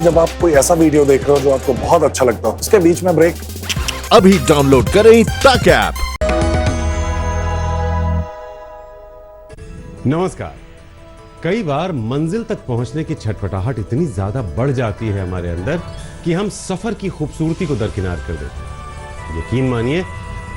जब आप कोई ऐसा वीडियो देख रहे हो जो आपको बहुत अच्छा लगता हो, उसके बीच में ब्रेक। अभी डाउनलोड करें तक ऐप। नमस्कार। कई बार मंजिल तक पहुंचने की छटपटाहट इतनी ज्यादा बढ़ जाती है हमारे अंदर कि हम सफर की खूबसूरती को दरकिनार कर देते हैं। यकीन मानिए,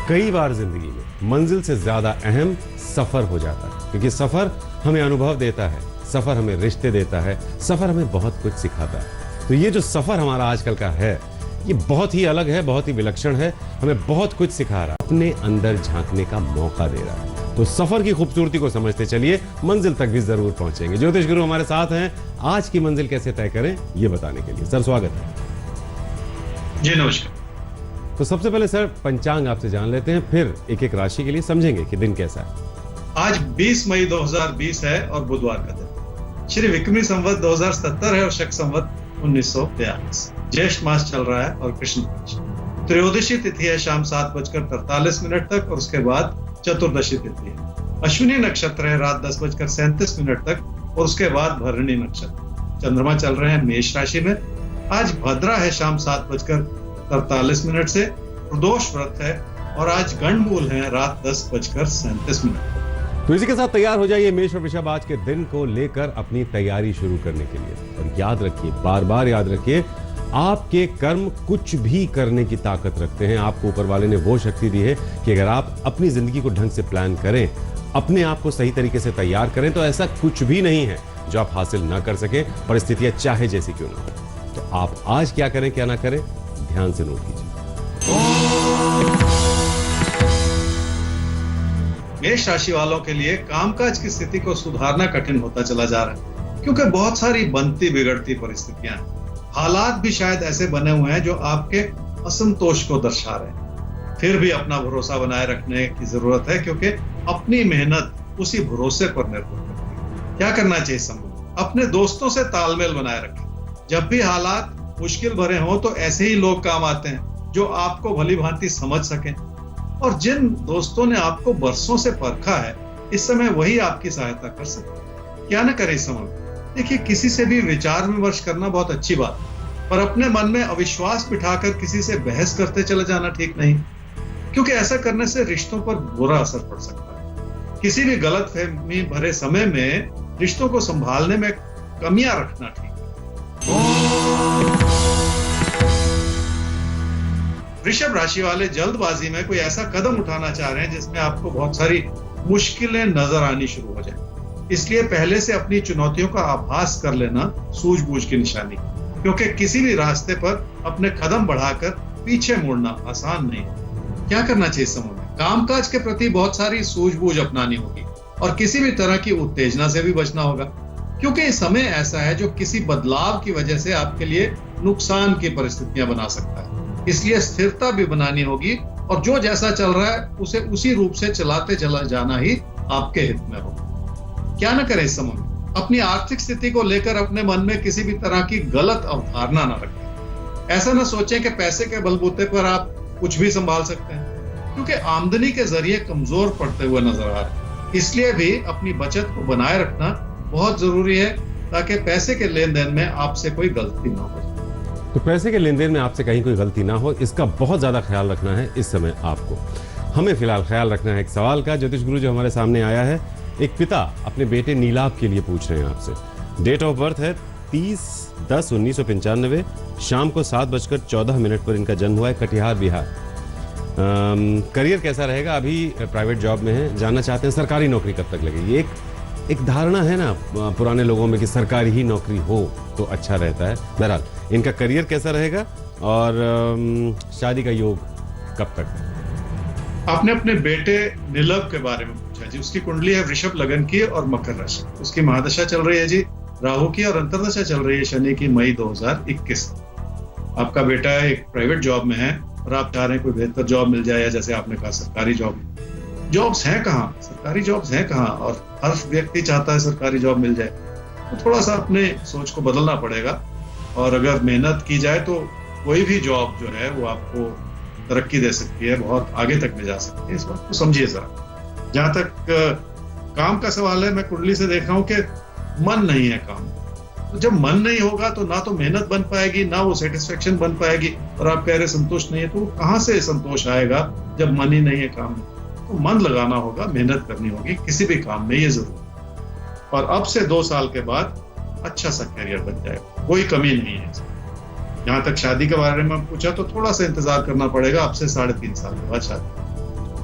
कई बार जिंदगी में मंजिल से ज्यादा अहम सफर हो जाता है, क्योंकि सफर हमें अनुभव देता है, सफर हमें रिश्ते देता है, सफर हमें बहुत कुछ सिखाता है। तो ये जो सफर हमारा आजकल का है, ये बहुत ही अलग है, बहुत ही विलक्षण है, हमें बहुत कुछ सिखा रहा है, अपने अंदर झांकने का मौका दे रहा है। तो सफर की खूबसूरती को समझते चलिए, मंजिल तक भी जरूर पहुंचेंगे। ज्योतिष गुरु हमारे साथ हैं आज की मंजिल कैसे तय करें ये बताने के लिए। सर स्वागत है। जी नमस्कार। तो सबसे पहले सर पंचांग आपसे जान लेते हैं, फिर एक एक राशि के लिए समझेंगे कि दिन कैसा है। आज 20 मई 2020 है और बुधवार का दिन। श्री विक्रमी संवत 2070 है और शक संवत 1942। ज्येष्ठ मास चल रहा है और कृष्ण पक्ष। त्रयोदशी तिथि है शाम 7:43 तक और उसके बाद चतुर्दशी तिथि है। अश्विनी नक्षत्र है रात 10:37 तक और उसके बाद भरणी नक्षत्र। चंद्रमा चल रहे हैं मेष राशि में। आज भद्रा है शाम 7:43 से। प्रदोष व्रत है और आज गंडमूल है रात 10:37 तक। तो इसी के साथ तैयार हो जाइए मेष और वृषभ आज के दिन को लेकर अपनी तैयारी शुरू करने के लिए। और याद रखिए, बार बार याद रखिए, आपके कर्म कुछ भी करने की ताकत रखते हैं। आपको ऊपर वाले ने वो शक्ति दी है कि अगर आप अपनी जिंदगी को ढंग से प्लान करें, अपने आप को सही तरीके से तैयार करें, तो ऐसा कुछ भी नहीं है जो आप हासिल ना कर सके, परिस्थितियां चाहे जैसी क्यों ना हो। तो आप आज क्या करें क्या ना करें, ध्यान से नोट कीजिए। मेष राशि वालों के लिए कामकाज की स्थिति को सुधारना कठिन होता चला जा रहा है, क्योंकि बहुत सारी बनती बिगड़ती परिस्थितियां हैं। हालात भी शायद ऐसे बने हुए हैं जो आपके असंतोष को दर्शा रहे हैं। फिर भी अपना भरोसा बनाए रखने की जरूरत है, क्योंकि अपनी मेहनत उसी भरोसे पर निर्भर करती है। क्या करना चाहिए समूह? अपने दोस्तों से तालमेल बनाए रखें। जब भी हालात मुश्किल भरे हों तो ऐसे ही लोग काम आते हैं जो आपको भली भांति समझ सकें। और जिन दोस्तों ने आपको बरसों से परखा है, इस समय वही आपकी सहायता कर सकते हैं। क्या न करें इस समय? देखिए, किसी से भी विचार विमर्श करना बहुत अच्छी बात है, पर अपने मन में अविश्वास बिठाकर किसी से बहस करते चले जाना ठीक नहीं, क्योंकि ऐसा करने से रिश्तों पर बुरा असर पड़ सकता है। किसी भी गलतफहमी भरे समय में रिश्तों को संभालने में कमियां रखना ठीक है। वृषभ राशि वाले जल्दबाजी में कोई ऐसा कदम उठाना चाह रहे हैं जिसमें आपको बहुत सारी मुश्किलें नजर आनी शुरू हो जाए। इसलिए पहले से अपनी चुनौतियों का आभास कर लेना सूझबूझ की निशानी, क्योंकि किसी भी रास्ते पर अपने कदम बढ़ाकर पीछे मुड़ना आसान नहीं है। क्या करना चाहिए समूह में? कामकाज के प्रति बहुत सारी सूझबूझ अपनानी होगी और किसी भी तरह की उत्तेजना से भी बचना होगा, क्योंकि ये समय ऐसा है जो किसी बदलाव की वजह से आपके लिए नुकसान की परिस्थितियां बना सकता है। इसलिए स्थिरता भी बनानी होगी और जो जैसा चल रहा है उसे उसी रूप से चलाते चला जाना ही आपके हित में होगा। क्या न करें इस समय? अपनी आर्थिक स्थिति को लेकर अपने मन में किसी भी तरह की गलत अवधारणा न रखें। ऐसा न सोचें कि पैसे के बलबूते पर आप कुछ भी संभाल सकते हैं, क्योंकि आमदनी के जरिए कमजोर पड़ते हुए नजर आ रहे हैं। इसलिए भी अपनी बचत को बनाए रखना बहुत जरूरी है, ताकि पैसे के लेन देन में आपसे कोई गलती ना हो। तो पैसे के लेन देन में आपसे कहीं कोई गलती ना हो, इसका बहुत ज्यादा ख्याल रखना है इस समय आपको। हमें फिलहाल ख्याल रखना है एक सवाल का। ज्योतिष गुरु जो हमारे सामने आया है, एक पिता अपने बेटे नीलाभ के लिए पूछ रहे हैं आपसे। डेट ऑफ बर्थ है 30/10/1995। शाम को 7:14 पर इनका जन्म हुआ है, कटिहार बिहार। करियर कैसा रहेगा? अभी प्राइवेट जॉब में है, जानना चाहते हैं सरकारी नौकरी कब तक लगेगी। एक धारणा है ना पुराने लोगों में कि सरकारी ही नौकरी हो तो अच्छा रहता है। बहरहाल इनका करियर कैसा रहेगा और शादी का योग कब तक? आपने अपने बेटे नीलभ के बारे में पूछा जी। उसकी कुंडली है वृषभ लगन की और मकर राशि। उसकी महादशा चल रही है जी राहु की और अंतर्दशा चल रही है शनि की, मई 2021। आपका बेटा एक प्राइवेट जॉब में है और आप चाह रहे हैं कोई बेहतर जॉब मिल जाए, या जैसे आपने कहा सरकारी जॉब। जॉब्स हैं कहाँ? सरकारी जॉब्स हैं कहाँ? और हर व्यक्ति चाहता है सरकारी जॉब मिल जाए। तो थोड़ा सा अपने सोच को बदलना पड़ेगा, और अगर मेहनत की जाए तो कोई भी जॉब जो है वो आपको तरक्की दे सकती है, बहुत आगे तक ले जा सकती है। इस बात को समझिए जरा। जहां तक काम का सवाल है, मैं कुंडली से देख रहा हूं कि मन नहीं है काम। तो जब मन नहीं होगा तो ना तो मेहनत बन पाएगी, ना वो सेटिस्फेक्शन बन पाएगी, और आप कह रहे संतोष नहीं है, तो कहां से संतोष आएगा जब मन ही नहीं है काम में। तो मन लगाना होगा, मेहनत करनी होगी किसी भी काम में, ये जरूर। और अब से 2 साल के बाद अच्छा सा कैरियर बन जाएगा, कोई कमी नहीं है। जहां तक शादी के बारे में पूछा तो थोड़ा सा इंतजार करना पड़ेगा, अब से 3.5 साल के बाद शादी।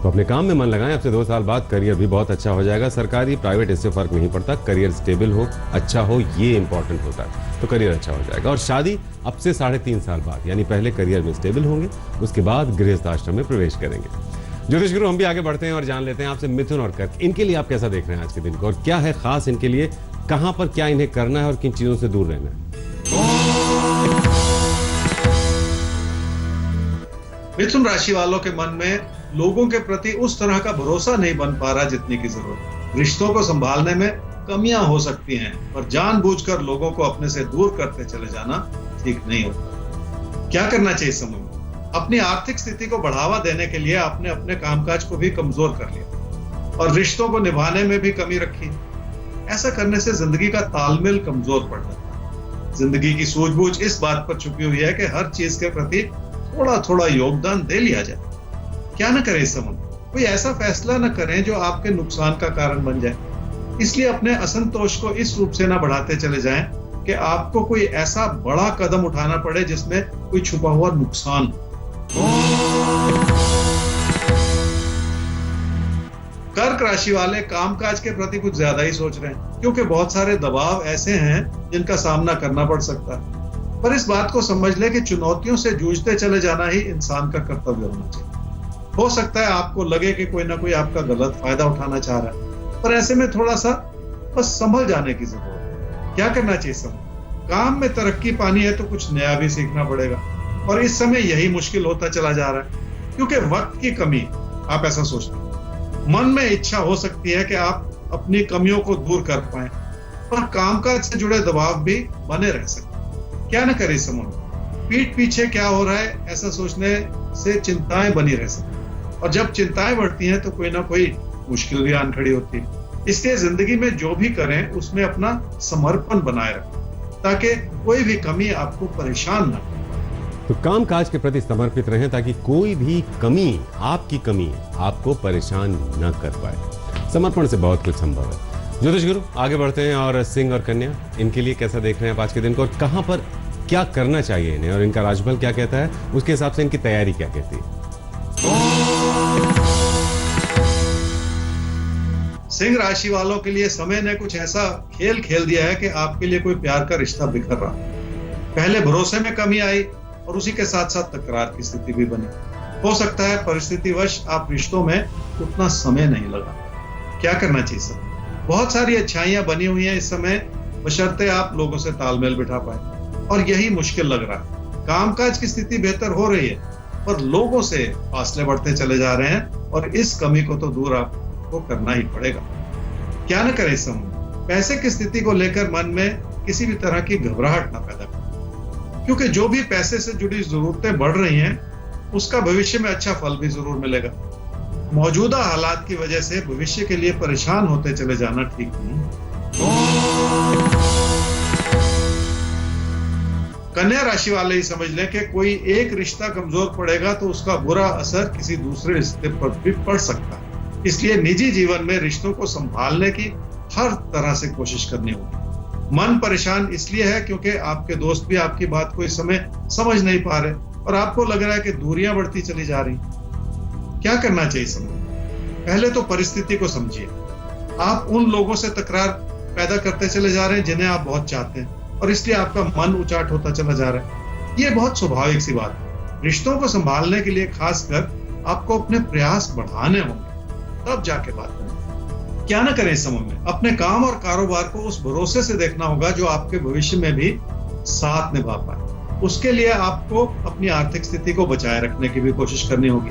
तो अपने काम में मन लगाएं, अब से 2 साल बाद करियर भी बहुत अच्छा हो जाएगा। सरकारी प्राइवेट इससे फर्क नहीं पड़ता, करियर स्टेबल हो, अच्छा हो, ये इंपॉर्टेंट होता है, तो करियर अच्छा हो जाएगा। और शादी अब से 3.5 साल बाद, यानी पहले करियर में स्टेबल होंगे, उसके बाद गृहस्थ आश्रम में प्रवेश करेंगे। ज्योतिष गुरु, हम भी आगे बढ़ते हैं और जान लेते हैं आपसे मिथुन और कर्क, इनके लिए आप कैसा देख रहे हैं आज के दिन को, और क्या है खास इनके लिए, कहां पर क्या इन्हें करना है और किन चीजों से दूर रहना है। मिथुन राशि वालों के मन में लोगों के प्रति उस तरह का भरोसा नहीं बन पा रहा जितनी की जरूरत। रिश्तों को संभालने में कमियां हो सकती हैं, पर जानबूझकर लोगों को अपने से दूर करते चले जाना ठीक नहीं होता। क्या करना चाहिए इस समय में? अपनी आर्थिक स्थिति को बढ़ावा देने के लिए आपने अपने कामकाज को भी कमजोर कर लिया और रिश्तों को निभाने में भी कमी रखी। ऐसा करने से जिंदगी का तालमेल कमजोर पड़ जाता है। जिंदगी की सूझबूझ इस बात पर छुपी हुई है कि हर चीज के प्रति थोड़ा थोड़ा योगदान दे लिया जाए। क्या न करें इस समय? कोई ऐसा फैसला न करें जो आपके नुकसान का कारण बन जाए। इसलिए अपने असंतोष को इस रूप से न बढ़ाते चले जाएं कि आपको कोई ऐसा बड़ा कदम उठाना पड़े जिसमें कोई छुपा हुआ नुकसान हो। कर्क राशि वाले कामकाज के प्रति कुछ ज्यादा ही सोच रहे हैं, क्योंकि बहुत सारे दबाव ऐसे हैं जिनका सामना करना पड़ सकता है। पर इस बात को समझ ले कि चुनौतियों से जूझते चले जाना ही इंसान का कर्तव्य होना चाहिए। हो सकता है आपको लगे कि कोई ना कोई आपका गलत फायदा उठाना चाह रहा है, पर ऐसे में थोड़ा सा बस संभल जाने की जरूरत है। क्या करना चाहिए समय? काम में तरक्की पानी है तो कुछ नया भी सीखना पड़ेगा, और इस समय यही मुश्किल होता चला जा रहा है क्योंकि वक्त की कमी। आप ऐसा सोचते हैं, मन में इच्छा हो सकती है कि आप अपनी कमियों को दूर कर पाए, पर कामकाज से जुड़े दबाव भी बने रह सकते। क्या न करे इस समय? पीठ पीछे क्या हो रहा है ऐसा सोचने से चिंताएं बनी रह सकती, और जब चिंताएं बढ़ती हैं तो कोई ना कोई मुश्किल भी आन खड़ी होती है। इसलिए जिंदगी में जो भी करें उसमें अपना समर्पण बनाए रखें, ताकि कोई भी कमी आपको परेशान न करे। तो काम काज के प्रति समर्पित रहें ताकि कोई भी कमी, आपकी कमी आपको परेशान न कर पाए। समर्पण से बहुत कुछ संभव है। ज्योतिष गुरु, आगे बढ़ते हैं और सिंह और कन्या, इनके लिए कैसा देख रहे हैं आज के दिन को, और कहां पर क्या करना चाहिए इन्हें, और इनका राशिफल क्या कहता है, उसके हिसाब से इनकी तैयारी क्या कहती है। सिंह राशि वालों के लिए समय ने कुछ ऐसा खेल खेल दिया है कि आपके लिए कोई प्यार का रिश्ता बिखर रहा। पहले भरोसे में कमी आई और उसी के साथ साथ तकरार की स्थिति भी बनी। हो सकता है परिस्थितिवश आप रिश्तों में उतना समय नहीं लगा। क्या करना चाहिए सर? बहुत सारी अच्छाइयां बनी हुई हैं इस समय, बशर्ते आप लोगों से तालमेल बिठा पाए, और यही मुश्किल लग रहा है। कामकाज की स्थिति बेहतर हो रही है, पर लोगों से फासले बढ़ते चले जा रहे हैं, और इस कमी को तो दूर आपको करना ही पड़ेगा। क्या न करें इस समय? पैसे की स्थिति को लेकर मन में किसी भी तरह की घबराहट ना पैदा करें, क्योंकि जो भी पैसे से जुड़ी जरूरतें बढ़ रही हैं उसका भविष्य में अच्छा फल भी जरूर मिलेगा। मौजूदा हालात की वजह से भविष्य के लिए परेशान होते चले जाना ठीक नहीं। कन्या राशि वाले ही समझ लें कि कोई एक रिश्ता कमजोर पड़ेगा तो उसका बुरा असर किसी दूसरे रिश्ते पर भी पड़ सकता है। इसलिए निजी जीवन में रिश्तों को संभालने की हर तरह से कोशिश करनी होगी। मन परेशान इसलिए है क्योंकि आपके दोस्त भी आपकी बात को इस समय समझ नहीं पा रहे, और आपको लग रहा है कि दूरियां बढ़ती चली जा रही। क्या करना चाहिए समय? पहले तो परिस्थिति को समझिए। आप उन लोगों से तकरार पैदा करते चले जा रहे हैं जिन्हें आप बहुत चाहते हैं, और इसलिए आपका मन उचाट होता चला जा रहा है। ये बहुत स्वाभाविक सी बात है। रिश्तों को संभालने के लिए खासकर आपको अपने प्रयास बढ़ाने होंगे, तब जाके बात करें। क्या न करें इस समय में? अपने काम और कारोबार को उस भरोसे से देखना होगा जो आपके भविष्य में भी साथ निभा पाए। उसके लिए आपको अपनी आर्थिक स्थिति को बचाए रखने की भी कोशिश करनी होगी,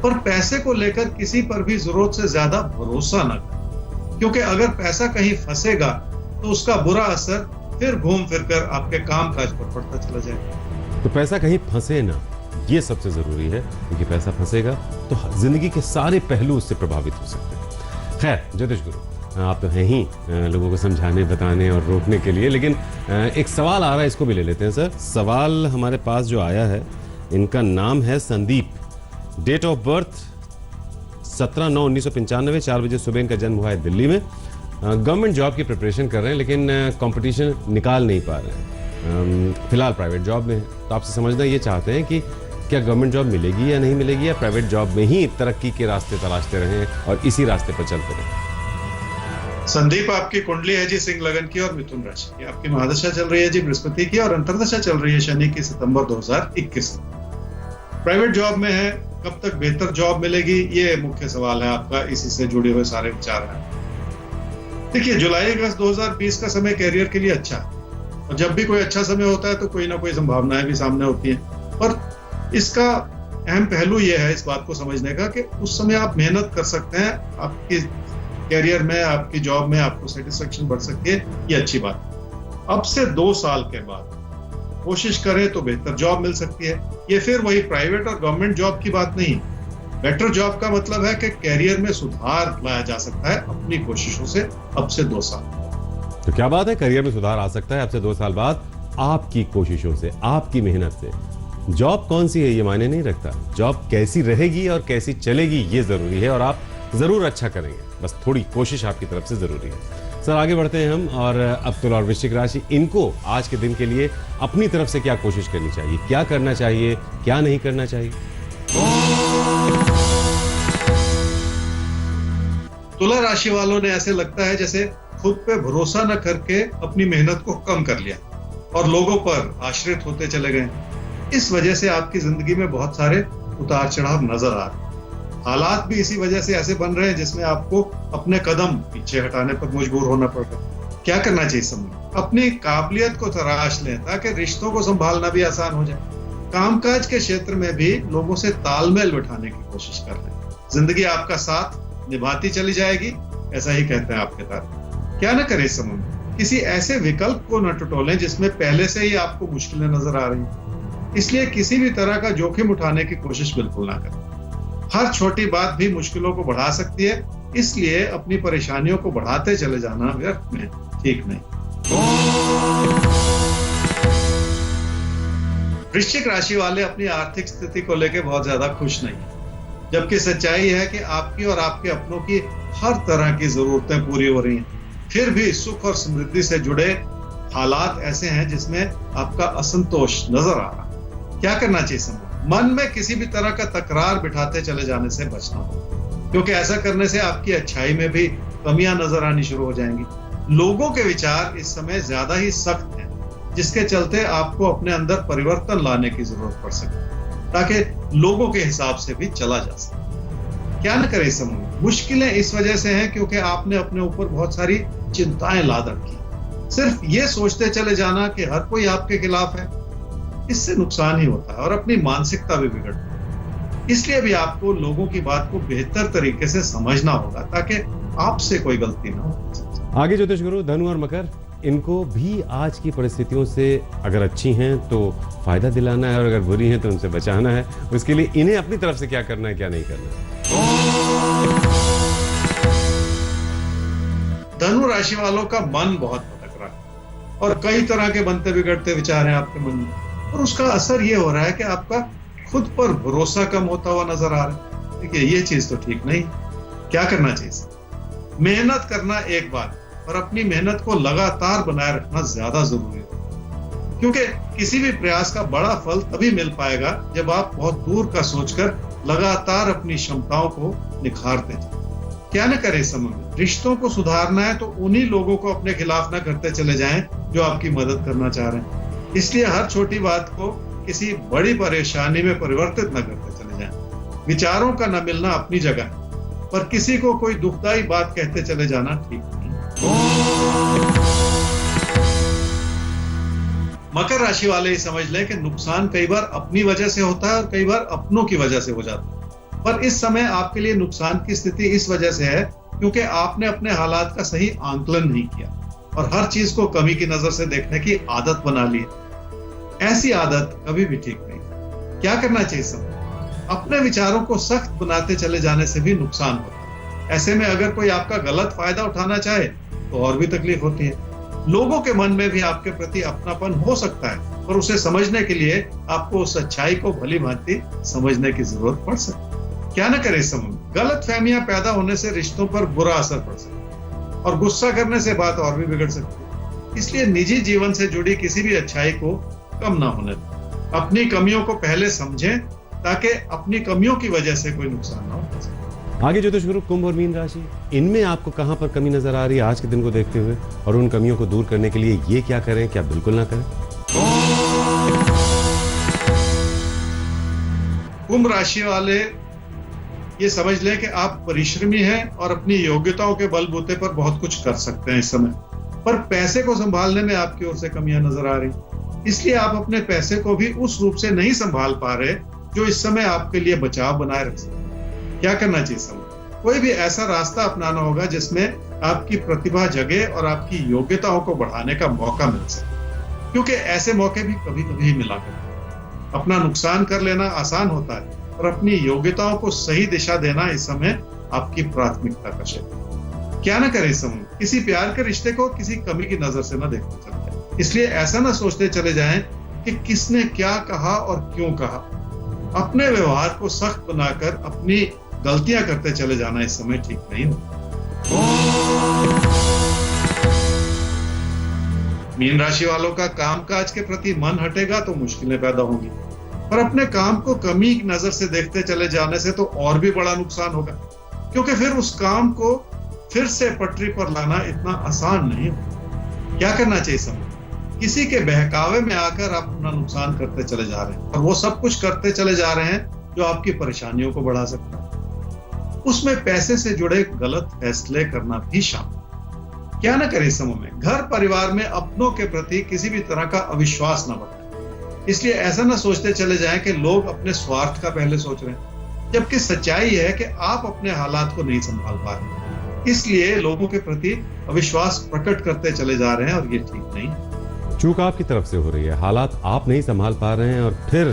पर पैसे को लेकर किसी पर भी जरूरत से ज्यादा भरोसा न करें, क्योंकि अगर पैसा कहीं फंसेगा तो उसका बुरा असर फिर घूम फिरकर आपके काम काज पर पड़ता चला जाएगा। तो पैसा कहीं फंसे ना, ये सबसे जरूरी है, क्योंकि पैसा फंसेगा तो जिंदगी के सारे पहलू उससे प्रभावित हो सकते हैं। खैर ज्योतिष गुरु, आप तो हैं ही लोगों को समझाने, बताने और रोकने के लिए। लेकिन एक सवाल आ रहा है, इसको भी ले लेते हैं सर। सवाल हमारे पास जो आया है, इनका नाम है संदीप। डेट ऑफ बर्थ 17/9/1995, 4 बजे सुबह इनका जन्म हुआ है दिल्ली में। गवर्नमेंट जॉब की प्रिपरेशन कर रहे हैं, लेकिन कंपटीशन निकाल नहीं पा रहे हैं। फिलहाल प्राइवेट जॉब में है। तो आपसे समझना ये चाहते हैं कि क्या गवर्नमेंट जॉब मिलेगी या नहीं मिलेगी, या प्राइवेट जॉब में ही तरक्की के रास्ते तलाशते रहें और इसी रास्ते पर चलते रहें। संदीप, आपकी कुंडली है जी सिंह लगन की और मिथुन राशि की। आपकी महादशा चल रही है जी बृहस्पति की और अंतरदशा चल रही है शनि की सितंबर 2021 में। प्राइवेट जॉब में है, कब तक बेहतर जॉब मिलेगी, ये मुख्य सवाल है आपका। इसी से जुड़े हुए सारे विचार हैं। देखिए, जुलाई अगस्त 2020 का समय कैरियर के लिए अच्छा है, और जब भी कोई अच्छा समय होता है तो कोई ना कोई संभावनाएं भी सामने होती हैं। पर इसका अहम पहलू यह है इस बात को समझने का कि उस समय आप मेहनत कर सकते हैं, आपकी कैरियर में, आपकी जॉब में आपको सेटिस्फेक्शन बढ़ सकती है, ये अच्छी बात है। अब से 2 साल के बाद कोशिश करें तो बेहतर जॉब मिल सकती है। ये फिर वही प्राइवेट और गवर्नमेंट जॉब की बात नहीं। बेटर जॉब का मतलब है कि कैरियर में सुधार लाया जा सकता है अपनी कोशिशों से अब से 2 साल। तो क्या बात है, करियर में सुधार आ सकता है अब से 2 साल बाद आपकी कोशिशों से, आपकी मेहनत से। जॉब कौन सी है ये मायने नहीं रखता, जॉब कैसी रहेगी और कैसी चलेगी ये जरूरी है, और आप जरूर अच्छा करेंगे, बस थोड़ी कोशिश आपकी तरफ से जरूरी है। सर, आगे बढ़ते हैं हम, और अब तुला और वृश्चिक राशि, इनको आज के दिन के लिए अपनी तरफ से क्या कोशिश करनी चाहिए, क्या करना चाहिए, क्या नहीं करना चाहिए? तुला राशि वालों ने ऐसे लगता है जैसे खुद पे भरोसा न करके अपनी मेहनत को कम कर लिया और लोगों पर आश्रित होते चले गए। इस वजह से आपकी जिंदगी में बहुत सारे उतार चढ़ाव नजर आ रहे हैं। हालात भी इसी वजह से ऐसे बन रहे हैं जिसमें आपको अपने कदम पीछे हटाने पर मजबूर होना पड़ रहा है। क्या करना चाहिए समय? अपनी काबिलियत को तराश लें ताकि रिश्तों को संभालना भी आसान हो जाए। कामकाज के क्षेत्र में भी लोगों से तालमेल बिठाने की कोशिश कर रहे हैं। जिंदगी आपका साथ निभाती चली जाएगी, ऐसा ही कहते हैं आपके तारे। क्या न करें इस समय में? किसी ऐसे विकल्प को न टटोलें जिसमें पहले से ही आपको मुश्किलें नजर आ रही हैं। इसलिए किसी भी तरह का जोखिम उठाने की कोशिश बिल्कुल ना करें। हर छोटी बात भी मुश्किलों को बढ़ा सकती है, इसलिए अपनी परेशानियों को बढ़ाते चले जाना व्यर्थ में ठीक नहीं। वृश्चिक राशि वाले अपनी आर्थिक स्थिति को लेकर बहुत ज्यादा खुश नहीं है, जबकि सच्चाई है कि आपकी और आपके अपनों की हर तरह की जरूरतें पूरी हो रही हैं। फिर भी सुख और समृद्धि से जुड़े हालात ऐसे हैं जिसमें आपका असंतोष नजर आ रहा है। क्या करना चाहिए समय? मन में किसी भी तरह का तकरार बिठाते चले जाने से बचना होगा, क्योंकि ऐसा करने से आपकी अच्छाई में भी कमियां नजर आनी शुरू हो जाएंगी। लोगों के विचार इस समय ज्यादा ही सख्त हैं, जिसके चलते आपको अपने अंदर परिवर्तन लाने की जरूरत पड़ सके ताकि लोगों के हिसाब से भी चला जा सके। क्या न करें इस समय? मुश्किलें इस वजह से हैं क्योंकि आपने अपने ऊपर बहुत सारी चिंताएं लाद रखी। सिर्फ ये सोचते चले जाना कि हर कोई आपके खिलाफ है, इससे नुकसान ही होता है और अपनी मानसिकता भी बिगड़ती है। इसलिए भी आपको लोगों की बात को बेहतर तरीके से समझना होगा ताकि आपसे कोई गलती ना हो। आगे ज्योतिष गुरु, धनु और मकर, इनको भी आज की परिस्थितियों से अगर अच्छी हैं तो फायदा दिलाना है, और अगर बुरी हैं तो उनसे बचाना है। उसके लिए इन्हें अपनी तरफ से क्या करना है, क्या नहीं करना है? धनु राशि वालों का मन बहुत भटक रहा है और कई तरह के बनते बिगड़ते विचार हैं आपके मन में, और उसका असर ये हो रहा है कि आपका खुद पर भरोसा कम होता हुआ नजर आ रहा है। देखिए, ये चीज तो ठीक नहीं। क्या करना चाहिए? मेहनत करना एक बात, और अपनी मेहनत को लगातार बनाए रखना ज्यादा जरूरी है, क्योंकि किसी भी प्रयास का बड़ा फल तभी मिल पाएगा जब आप बहुत दूर का सोचकर लगातार अपनी क्षमताओं को निखारते जाएं। क्या न करें इस समय में? रिश्तों को सुधारना है तो उन्हीं लोगों को अपने खिलाफ ना करते चले जाएं जो आपकी मदद करना चाह रहे हैं। इसलिए हर छोटी बात को किसी बड़ी परेशानी में परिवर्तित न करते चले जाएं। विचारों का न मिलना अपनी जगह है, पर किसी को कोई दुखदाई बात कहते चले जाना ठीक नहीं। मकर राशि वाले ही समझ लें कि नुकसान कई बार अपनी वजह से होता है और कई बार अपनों की वजह से हो जाता है। पर इस समय आपके लिए नुकसान की स्थिति इस वजह से है क्योंकि आपने अपने हालात का सही आंकलन नहीं किया और हर चीज को कमी की नजर से देखने की आदत बना ली। ऐसी आदत कभी भी ठीक नहीं। क्या करना चाहिए समय? अपने विचारों को सख्त बनाते चले जाने से भी नुकसान होता है। ऐसे में अगर कोई आपका गलत फायदा उठाना चाहे तो और भी तकलीफ होती है। लोगों के मन में भी आपके प्रति अपनापन हो सकता है, पर उसे समझने के लिए आपको उस अच्छाई को भली भांति समझने की जरूरत पड़ सकती है। क्या न करे इस समय में गलत फहमियां पैदा होने से रिश्तों पर बुरा असर पड़ सकता है और गुस्सा करने से बात और भी बिगड़ सकती है। इसलिए निजी जीवन से जुड़ी किसी भी अच्छाई को कम ना होने दें। अपनी कमियों को पहले समझें ताकि अपनी कमियों की वजह से कोई नुकसान ना हो। आगे ज्योतिष गुरु कुंभ और मीन राशि, इनमें आपको कहां पर कमी नजर आ रही है आज के दिन को देखते हुए, और उन कमियों को दूर करने के लिए ये क्या करें, क्या बिल्कुल ना करें? कुंभ राशि वाले ये समझ लें कि आप परिश्रमी हैं और अपनी योग्यताओं के बलबूते पर बहुत कुछ कर सकते हैं इस समय, पर पैसे को संभालने में आपकी ओर से कमियां नजर आ रही। इसलिए आप अपने पैसे को भी उस रूप से नहीं संभाल पा रहे जो इस समय आपके लिए बचाव बनाए रख सकते। क्या करना चाहिए समय? कोई भी ऐसा रास्ता अपनाना होगा जिसमें आपकी प्रतिभा जगे और आपकी योग्यताओं को बढ़ाने का मौका मिल सके, क्योंकि ऐसे मौके भी कभी कभी मिला करते हैं। अपना नुकसान कर लेना आसान होता है और अपनी योग्यताओं को सही दिशा देना इस समय आपकी प्राथमिकता का क्षेत्र। क्या ना करें इस समय? किसी प्यार के रिश्ते को किसी कमी की नजर से न देखते चले जाए। इसलिए ऐसा ना सोचते चले जाएं कि किसने क्या कहा और क्यों कहा। अपने व्यवहार को सख्त बनाकर अपनी गलतियां करते चले जाना इस समय ठीक नहीं होता। मीन राशि वालों का कामकाज के प्रति मन हटेगा तो मुश्किलें पैदा होंगी, पर अपने काम को कमी की नजर से देखते चले जाने से तो और भी बड़ा नुकसान होगा, क्योंकि फिर उस काम को फिर से पटरी पर लाना इतना आसान नहीं होगा। क्या करना चाहिए समय? किसी के बहकावे में आकर आप अपना नुकसान करते चले जा रहे हैं और वो सब कुछ करते चले जा रहे हैं जो आपकी परेशानियों को बढ़ा सकता है। उसमें पैसे से जुड़े गलत फैसले करना भी शामिल। क्या न करें इस समय में? घर परिवार में अपनों के प्रति किसी भी तरह का अविश्वास न बढ़ाएं। इसलिए ऐसा न सोचते चले जाएं कि लोग अपने स्वार्थ का पहले सोच रहे हैं, जबकि सच्चाई है कि आप अपने हालात को नहीं संभाल पा रहे। इसलिए लोगों के प्रति अविश्वास प्रकट करते चले जा रहे हैं और ये ठीक नहीं। चूक आपकी तरफ से हो रही है, हालात आप नहीं संभाल पा रहे हैं और फिर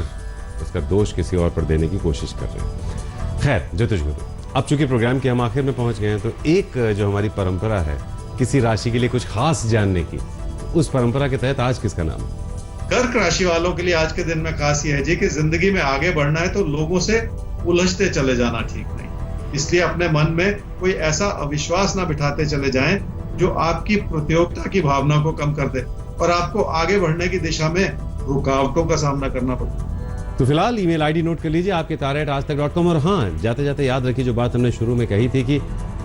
उसका दोष किसी और पर देने की कोशिश कर रहे हैं। खैर ज्योतिष गुरु, अब चूंकि प्रोग्राम के हम आखिर में पहुंच गए हैं, तो एक जो हमारी परंपरा है किसी राशि के लिए कुछ खास जानने की, उस परंपरा के तहत आज किसका नाम है? कर्क राशि वालों के लिए आज के दिन में खास यह है जी कि जिंदगी में आगे बढ़ना है तो लोगों से उलझते चले जाना ठीक नहीं। इसलिए अपने मन में कोई ऐसा अविश्वास ना बिठाते चले जाएं जो आपकी प्रतियोगिता की भावना को कम कर दे और आपको आगे बढ़ने की दिशा में रुकावटों का सामना करना पड़े। तो फिलहाल ईमेल आईडी नोट कर लीजिए आपके तारे@aajtak.com। और हाँ, जाते जाते याद रखिए जो बात हमने शुरू में कही थी कि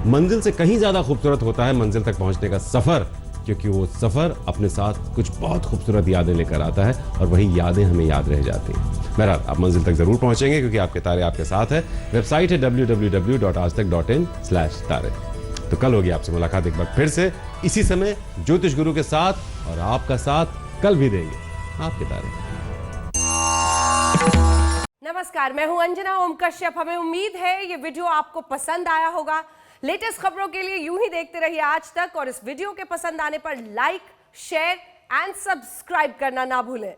मंजिल से कहीं ज्यादा खूबसूरत होता है मंजिल तक पहुंचने का सफर, क्योंकि वो सफर अपने साथ कुछ बहुत खूबसूरत यादें लेकर आता है और वही यादें हमें याद रह जाती हैं। बहरहाल आप मंजिल तक जरूर पहुंचेंगे क्योंकि आपके तारे आपके साथ है। वेबसाइट है www.aajtak.in/तारे। तो कल होगी आपसे मुलाकात एक बार फिर से इसी समय ज्योतिष गुरु के साथ, और आपका साथ कल भी देंगे आपके तारे। नमस्कार, मैं हूं अंजना ओम कश्यप। हमें उम्मीद है ये वीडियो आपको पसंद आया होगा। लेटेस्ट खबरों के लिए यूं ही देखते रहिए आज तक, और इस वीडियो के पसंद आने पर लाइक, शेयर एंड सब्सक्राइब करना ना भूलें।